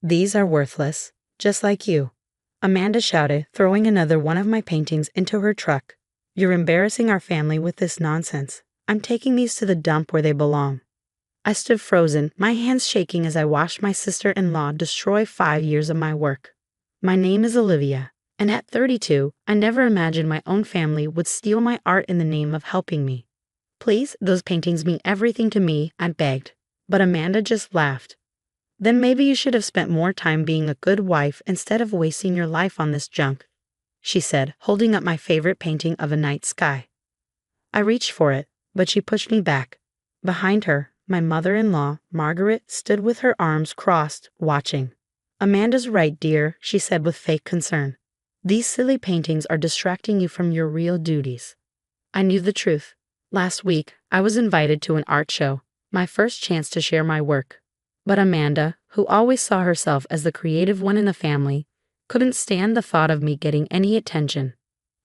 These are worthless, just like you," Amanda shouted, throwing another one of my paintings into her truck. "You're embarrassing our family with this nonsense. I'm taking these to the dump where they belong." I stood frozen, my hands shaking as I watched my sister-in-law destroy 5 years of my work. My name is Olivia, and at 32, I never imagined my own family would steal my art in the name of helping me. "Please, those paintings mean everything to me," I begged. But Amanda just laughed. "Then maybe you should have spent more time being a good wife instead of wasting your life on this junk," she said, holding up my favorite painting of a night sky. I reached for it, but she pushed me back. Behind her, my mother-in-law, Margaret, stood with her arms crossed, watching. "Amanda's right, dear," she said with fake concern. "These silly paintings are distracting you from your real duties." I knew the truth. Last week, I was invited to an art show, my first chance to share my work. But Amanda, who always saw herself as the creative one in the family, couldn't stand the thought of me getting any attention.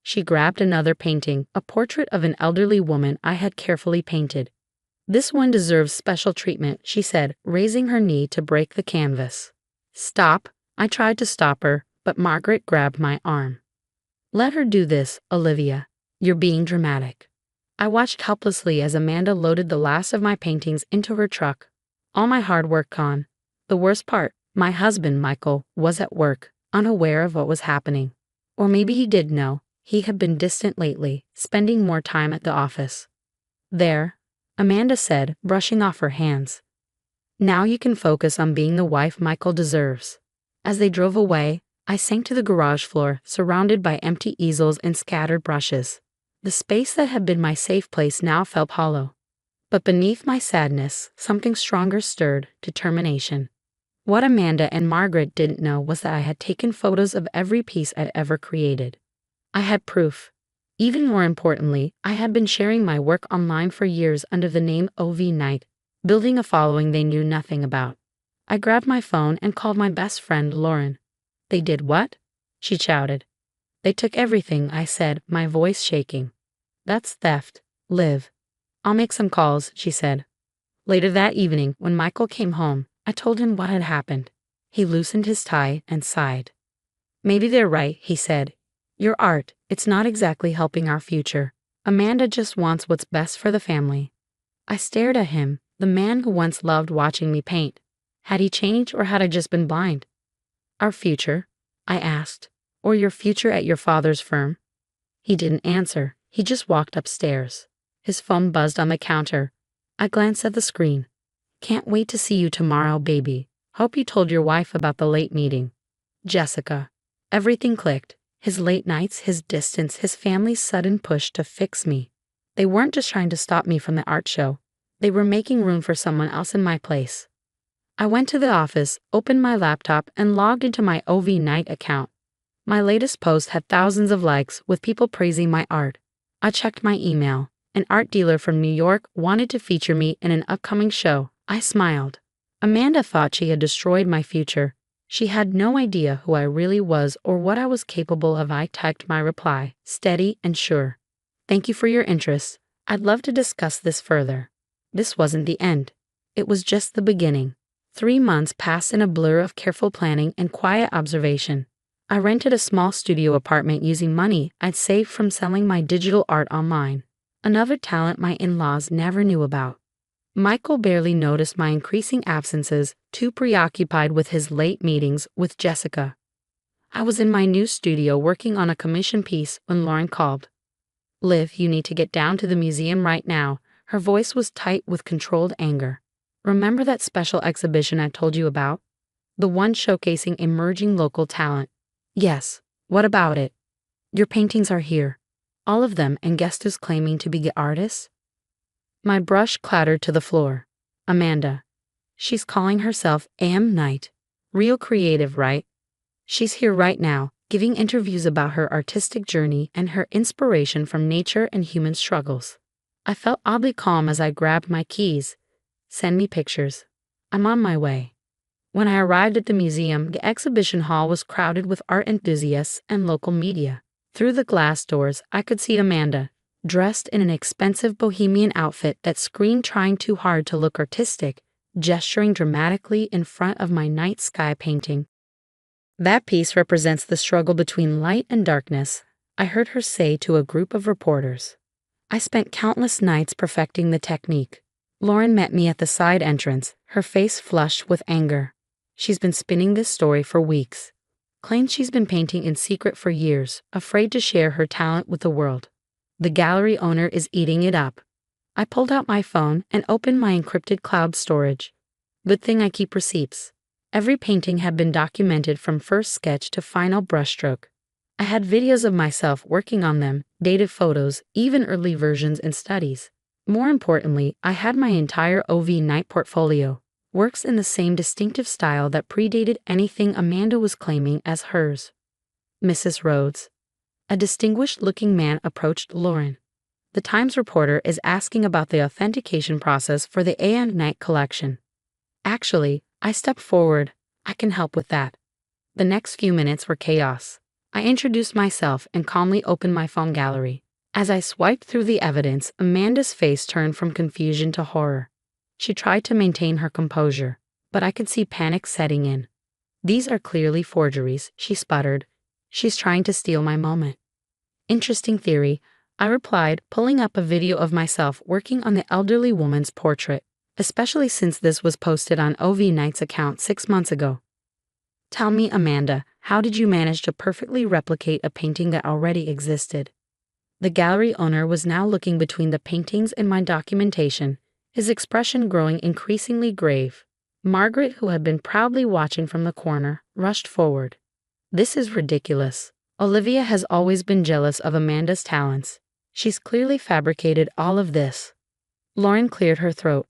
She grabbed another painting, a portrait of an elderly woman I had carefully painted. "This one deserves special treatment," she said, raising her knee to break the canvas. "Stop." I tried to stop her, but Margaret grabbed my arm. "Let her do this, Olivia. You're being dramatic." I watched helplessly as Amanda loaded the last of my paintings into her truck. All my hard work gone. The worst part, my husband, Michael, was at work, unaware of what was happening. Or maybe he did know. He had been distant lately, spending more time at the office. "There," Amanda said, brushing off her hands. "Now you can focus on being the wife Michael deserves." As they drove away, I sank to the garage floor, surrounded by empty easels and scattered brushes. The space that had been my safe place now felt hollow. But beneath my sadness, something stronger stirred: determination. What Amanda and Margaret didn't know was that I had taken photos of every piece I'd ever created. I had proof. Even more importantly, I had been sharing my work online for years under the name OV Knight, building a following they knew nothing about. I grabbed my phone and called my best friend, Lauren. "They did what?" she shouted. "They took everything," I said, my voice shaking. "That's theft, Liv." "I'll make some calls," she said. Later that evening, when Michael came home, I told him what had happened. He loosened his tie and sighed. "Maybe they're right," he said. "Your art, it's not exactly helping our future. Amanda just wants what's best for the family." I stared at him, the man who once loved watching me paint. Had he changed, or had I just been blind? "Our future?" I asked. "Or your future at your father's firm?" He didn't answer. He just walked upstairs. His phone buzzed on the counter. I glanced at the screen. "Can't wait to see you tomorrow, baby. Hope you told your wife about the late meeting." Jessica. Everything clicked. His late nights, his distance, his family's sudden push to fix me. They weren't just trying to stop me from the art show. They were making room for someone else in my place. I went to the office, opened my laptop, and logged into my OV Knight account. My latest post had thousands of likes, with people praising my art. I checked my email. An art dealer from New York wanted to feature me in an upcoming show. I smiled. Amanda thought she had destroyed my future. She had no idea who I really was or what I was capable of. I typed my reply, steady and sure. "Thank you for your interest. I'd love to discuss this further." This wasn't the end. It was just the beginning. 3 months passed in a blur of careful planning and quiet observation. I rented a small studio apartment using money I'd saved from selling my digital art online. Another talent my in-laws never knew about. Michael barely noticed my increasing absences, too preoccupied with his late meetings with Jessica. I was in my new studio working on a commission piece when Lauren called. "Liv, you need to get down to the museum right now." Her voice was tight with controlled anger. "Remember that special exhibition I told you about? The one showcasing emerging local talent." "Yes. What about it?" "Your paintings are here. All of them, and guess who's claiming to be artists?" My brush clattered to the floor. "Amanda. She's calling herself AM Knight. Real creative, right? She's here right now, giving interviews about her artistic journey and her inspiration from nature and human struggles." I felt oddly calm as I grabbed my keys. "Send me pictures. I'm on my way." When I arrived at the museum, the exhibition hall was crowded with art enthusiasts and local media. Through the glass doors, I could see Amanda, dressed in an expensive bohemian outfit that screamed trying too hard to look artistic, gesturing dramatically in front of my night sky painting. "That piece represents the struggle between light and darkness," I heard her say to a group of reporters. "I spent countless nights perfecting the technique." Lauren met me at the side entrance, her face flushed with anger. She's been spinning this story for weeks. Claims she's been painting in secret for years, afraid to share her talent with the world. The gallery owner is eating it up. I pulled out my phone and opened my encrypted cloud storage. Good thing I keep receipts. Every painting had been documented from first sketch to final brushstroke. I had videos of myself working on them, dated photos, even early versions and studies. More importantly, I had my entire OV Knight portfolio, works in the same distinctive style that predated anything Amanda was claiming as hers. "Mrs. Rhodes." A distinguished-looking man approached Lauren. "The Times reporter is asking about the authentication process for the A.M. Knight collection." "Actually," I stepped forward, "I can help with that." The next few minutes were chaos. I introduced myself and calmly opened my phone gallery. As I swiped through the evidence, Amanda's face turned from confusion to horror. She tried to maintain her composure, but I could see panic setting in. "These are clearly forgeries," she sputtered. "She's trying to steal my moment." "Interesting theory," I replied, pulling up a video of myself working on the elderly woman's portrait, especially since this was posted on OV Knight's account 6 months ago. "Tell me, Amanda, how did you manage to perfectly replicate a painting that already existed?" The gallery owner was now looking between the paintings and my documentation, his expression growing increasingly grave. Margaret, who had been proudly watching from the corner, rushed forward. "This is ridiculous. Olivia has always been jealous of Amanda's talents. She's clearly fabricated all of this." Lauren cleared her throat.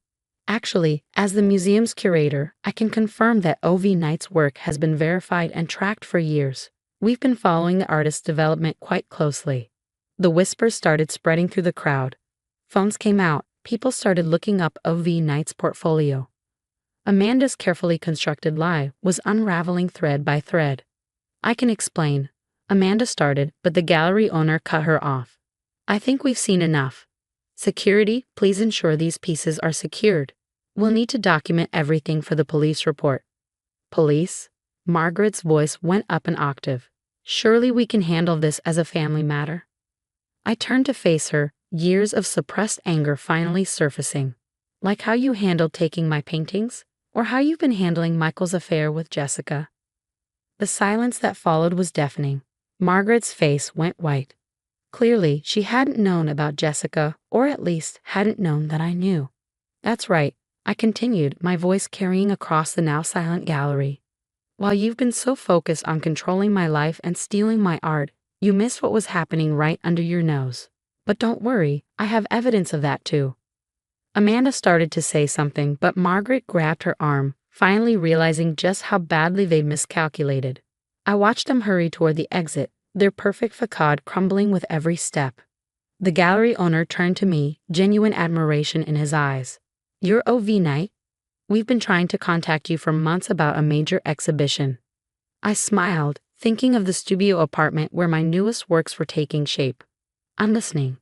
"Actually, as the museum's curator, I can confirm that OV Knight's work has been verified and tracked for years. We've been following the artist's development quite closely." The whispers started spreading through the crowd. Phones came out. People started looking up OV Knight's portfolio. Amanda's carefully constructed lie was unraveling thread by thread. "I can explain," Amanda started, but the gallery owner cut her off. "I think we've seen enough. Security, please ensure these pieces are secured. We'll need to document everything for the police report." "Police?" Margaret's voice went up an octave. "Surely we can handle this as a family matter." I turned to face her, years of suppressed anger finally surfacing. "Like how you handled taking my paintings? Or how you've been handling Michael's affair with Jessica?" The silence that followed was deafening. Margaret's face went white. Clearly, she hadn't known about Jessica, or at least hadn't known that I knew. "That's right," I continued, my voice carrying across the now silent gallery. "While you've been so focused on controlling my life and stealing my art, you missed what was happening right under your nose. But don't worry, I have evidence of that too." Amanda started to say something, but Margaret grabbed her arm, finally realizing just how badly they miscalculated. I watched them hurry toward the exit, their perfect facade crumbling with every step. The gallery owner turned to me, genuine admiration in his eyes. "You're OV Knight? We've been trying to contact you for months about a major exhibition." I smiled, thinking of the studio apartment where my newest works were taking shape. "I'm listening."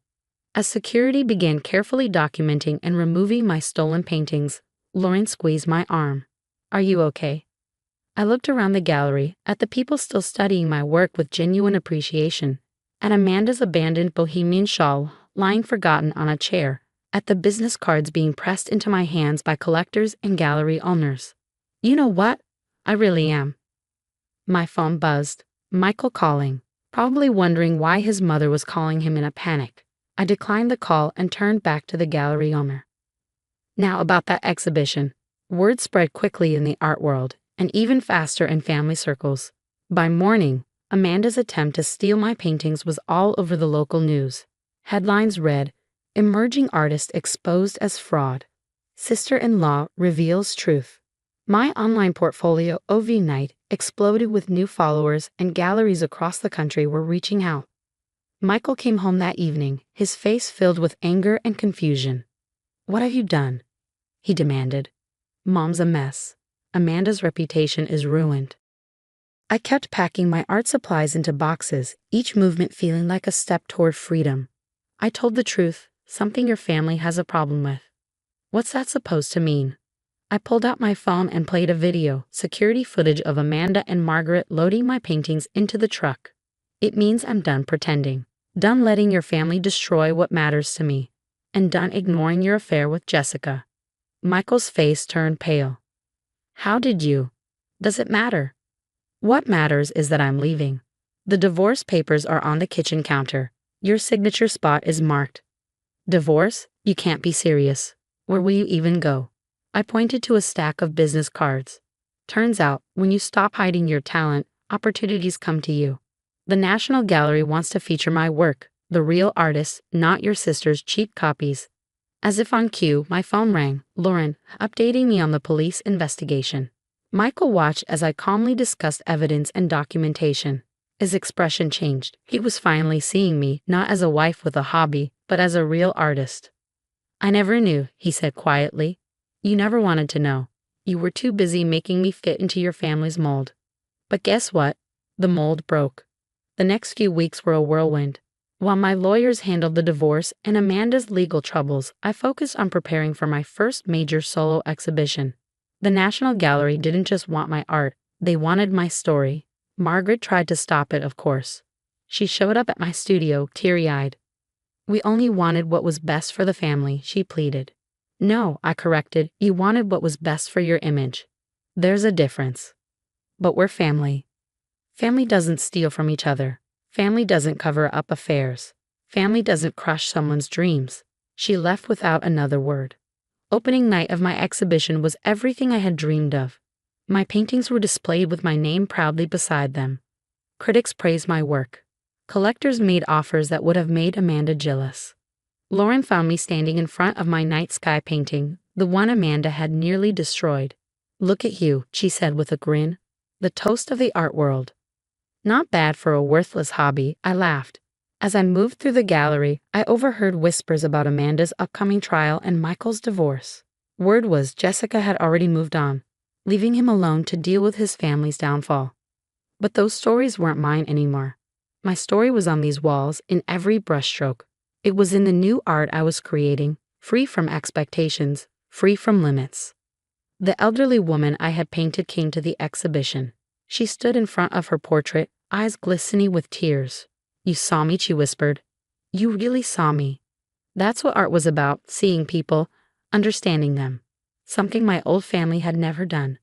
As security began carefully documenting and removing my stolen paintings, Lauren squeezed my arm. "Are you okay?" I looked around the gallery, at the people still studying my work with genuine appreciation, at Amanda's abandoned bohemian shawl lying forgotten on a chair, at the business cards being pressed into my hands by collectors and gallery owners. "You know what? I really am." My phone buzzed. Michael calling, probably wondering why his mother was calling him in a panic. I declined the call and turned back to the gallery owner. "Now about that exhibition." Word spread quickly in the art world, and even faster in family circles. By morning, Amanda's attempt to steal my paintings was all over the local news. Headlines read, "Emerging artist exposed as fraud. Sister-in-law reveals truth." My online portfolio, OV Knight, exploded with new followers, and galleries across the country were reaching out. Michael came home that evening, his face filled with anger and confusion. "What have you done?" he demanded. "Mom's a mess. Amanda's reputation is ruined." I kept packing my art supplies into boxes, each movement feeling like a step toward freedom. I told the truth, something your family has a problem with. "What's that supposed to mean?" I pulled out my phone and played a video, security footage of Amanda and Margaret loading my paintings into the truck. It means I'm done pretending, done letting your family destroy what matters to me, and done ignoring your affair with Jessica. Michael's face turned pale. How did you? Does it matter? What matters is that I'm leaving. The divorce papers are on the kitchen counter. Your signature spot is marked. Divorce? You can't be serious. Where will you even go? I pointed to a stack of business cards. Turns out, when you stop hiding your talent, opportunities come to you. The National Gallery wants to feature my work, the real artist, not your sister's cheap copies. As if on cue, my phone rang. Lauren, updating me on the police investigation. Michael watched as I calmly discussed evidence and documentation. His expression changed. He was finally seeing me, not as a wife with a hobby, but as a real artist. I never knew, he said quietly. You never wanted to know. You were too busy making me fit into your family's mold. But guess what? The mold broke. The next few weeks were a whirlwind. While my lawyers handled the divorce and Amanda's legal troubles, I focused on preparing for my first major solo exhibition. The National Gallery didn't just want my art, they wanted my story. Margaret tried to stop it, of course. She showed up at my studio, teary-eyed. We only wanted what was best for the family, she pleaded. No, I corrected, you wanted what was best for your image. There's a difference. But we're family. Family doesn't steal from each other. Family doesn't cover up affairs. Family doesn't crush someone's dreams. She left without another word. Opening night of my exhibition was everything I had dreamed of. My paintings were displayed with my name proudly beside them. Critics praised my work. Collectors made offers that would have made Amanda jealous. Lauren found me standing in front of my night sky painting, the one Amanda had nearly destroyed. Look at you, she said with a grin. The toast of the art world. Not bad for a worthless hobby, I laughed. As I moved through the gallery, I overheard whispers about Amanda's upcoming trial and Michael's divorce. Word was Jessica had already moved on, leaving him alone to deal with his family's downfall. But those stories weren't mine anymore. My story was on these walls, in every brushstroke. It was in the new art I was creating, free from expectations, free from limits. The elderly woman I had painted came to the exhibition. She stood in front of her portrait, eyes glistening with tears. You saw me, she whispered. You really saw me. That's what art was about, seeing people, understanding them. Something my old family had never done.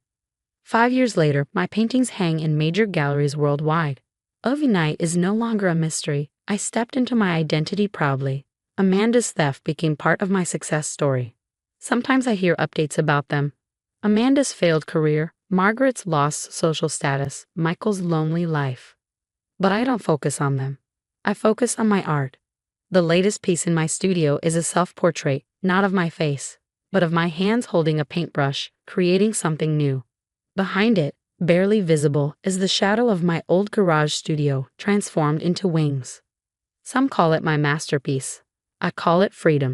5 years later, my paintings hang in major galleries worldwide. Ovi Night is no longer a mystery. I stepped into my identity proudly. Amanda's theft became part of my success story. Sometimes I hear updates about them. Amanda's failed career, Margaret's lost social status, Michael's lonely life. But I don't focus on them. I focus on my art. The latest piece in my studio is a self-portrait, not of my face, but of my hands holding a paintbrush, creating something new. Behind it, barely visible, is the shadow of my old garage studio, transformed into wings. Some call it my masterpiece. I call it freedom.